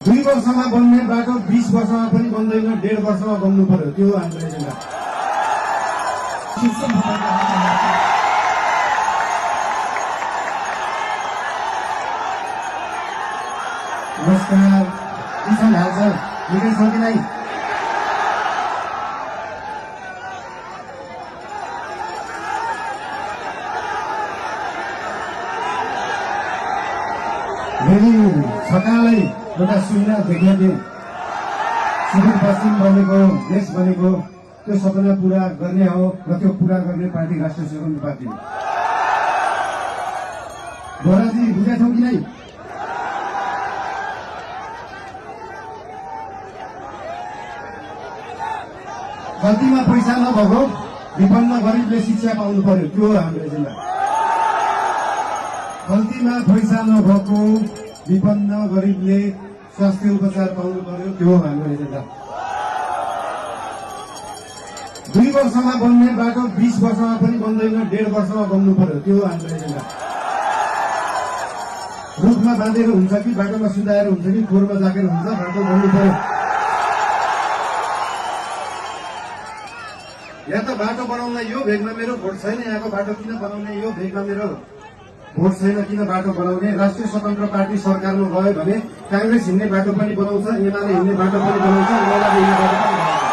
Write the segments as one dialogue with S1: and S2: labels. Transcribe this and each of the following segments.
S1: 2 वर्षमा बन्ने बाटो 20 वर्षमा पनि बन्दैन, 1.5 वर्षमा बन्नु पर्यो। त्यो हाम्रो एजेन्डा। नमस्कार, के छ हालचाल? निकै छ कि नै? फेरि सकालै एउटा सुविधा देखियो, सुदूरपश्चिम बनेको देश बनेको त्यो सपना पूरा गर्ने हो र त्यो पूरा गर्ने पार्टी राष्ट्रिय स्वतन्त्र पार्टी हो। बोराजी बुझेछौ कि नै? गल्तीमा पैसा नभएको विपन्न गरिबले शिक्षा पाउनु पर्यो, त्यो हो हाम्रो एजेन्डा। गल्तीमा पैसा नभएको विपन्न गरिबले स्वास्थ्य उपचार पाउनु पर्यो, त्यो हो हाम्रो एजेन्डा। 2 वर्षमा बन्ने बाटो 20 वर्षमा पनि बन्दैन, 1.5 वर्षमा बन्नु पर्यो, त्यो हो हाम्रो एजेन्डा। रुखमा बाँधेर हुन्छ कि बाटोमा सुधाएर हुन्छ कि खोरमा जाकेर हुन्छ, बाटो बन्नु पर्यो। या त बाटो बनाउन यो भेगमा मेरो भोट छैन, यहाँको बाटो किन बनाउने, यो भेगमा मेरो भोट छैन किन बाटो बनाउने। राष्ट्रिय स्वतन्त्र पार्टी सरकारमा गयो भने कांग्रेस हिँड्ने बाटो पनि बनाउँछ, एमाले हिँड्ने बाटो पनि बनाउँछ, एमाले हिँड्ने बाटो पनि बनाउँछ,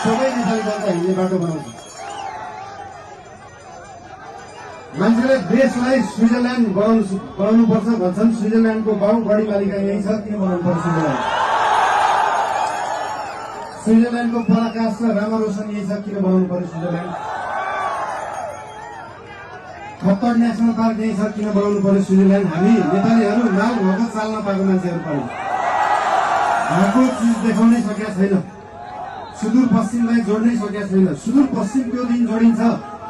S1: सबै नेपाली जनता हिँड्ने बाटो बनाउँछ। मान्छेले देशलाई स्विजरल्याण्ड बनाउनुपर्छ भन्छन्, स्विजरल्याण्डको बाउ बढी मालिका यही छ, किन बनाउनु पर्छ स्विजरल्याण्ड? स्विजरल्याण्डको पराकाष्ठ रामा रोशन यही छ, किन बनाउनु पर्यो स्विजरल्याण्ड? खप्पर नेसनल पार्क यही छ, किन बनाउनु पर्यो स्विजरल्याण्ड? हामी नेपालीहरू नाल भएको चाल्न पाएको मान्छेहरू पर्यो, भएको चिज देखाउनै सकेका छैन, सुदूरपश्चिमलाई जोड्नै सकेका छैन। सुदूरपश्चिम त्यो दिन जोडिन्छ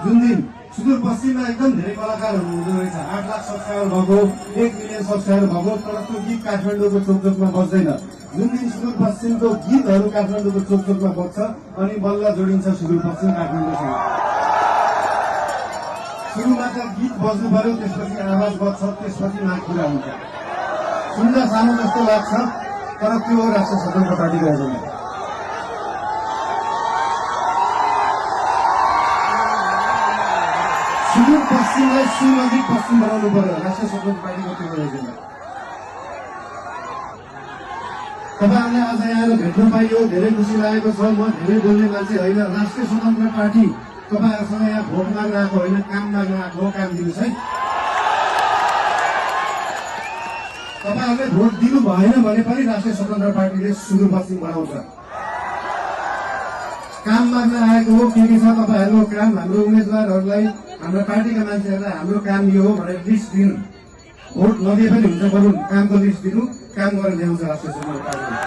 S1: जुन दिन सुदूरपश्चिममा एकदम धेरै कलाकारहरू हुँदो रहेछ, 8 लाख सब्सक्राइबर भएको, 1 मिलियन सब्सक्राइबर भएको, तर त्यो गीत काठमाडौँको चोकचोकमा बज्दैन। जुन दिन सुदूरपश्चिमको गीतहरू काठमाडौँको चोकचोकमा बज्छ अनि बल्ल जोडिन्छ सुदूरपश्चिम काठमाडौँसँग। सुरुमा त गीत बज्नु पर्यो, त्यसपछि आवाज बज्छ, त्यसपछि नाक कुरा हुन्छ। सुन्दा सानो जस्तो लाग्छ, तर त्यो हो राष्ट्रिय स्वतन्त्र पार्टीको एजेन्डा। सुदूरपश्चिमलाई सुनजिक पश्चिम बनाउनु पर्यो, राष्ट्रिय स्वतन्त्र पार्टीको त्यो हो एजेन्डा। तपाईँहरूले आज यहाँ भेट्न पाइयो, धेरै खुसी लागेको छ। म धेरै बोल्ने मान्छे होइन, राष्ट्रिय स्वतन्त्र पार्टी तपाईँहरूसँग यहाँ भोट माग्न आएको होइन, काम माग्न आएको हो। काम दिनुहोस् है। तपाईँहरूले भोट दिनु भएन भने पनि राष्ट्रिय स्वतन्त्र पार्टीले सुदूरपश्चिम बनाउँछ। काम माग्न आएको हो, के छ तपाईँहरूको काम, हाम्रो उम्मेद्वारहरूलाई, हाम्रो पार्टीका मान्छेहरूलाई हाम्रो काम यो हो भनेर लिस्ट दिनु। भोट नदिए पनि हुन्छ, बरु कामको लिस्ट दिनु, काम गरेर ल्याउँछ राष्ट्रिय स्वतन्त्र पार्टीले।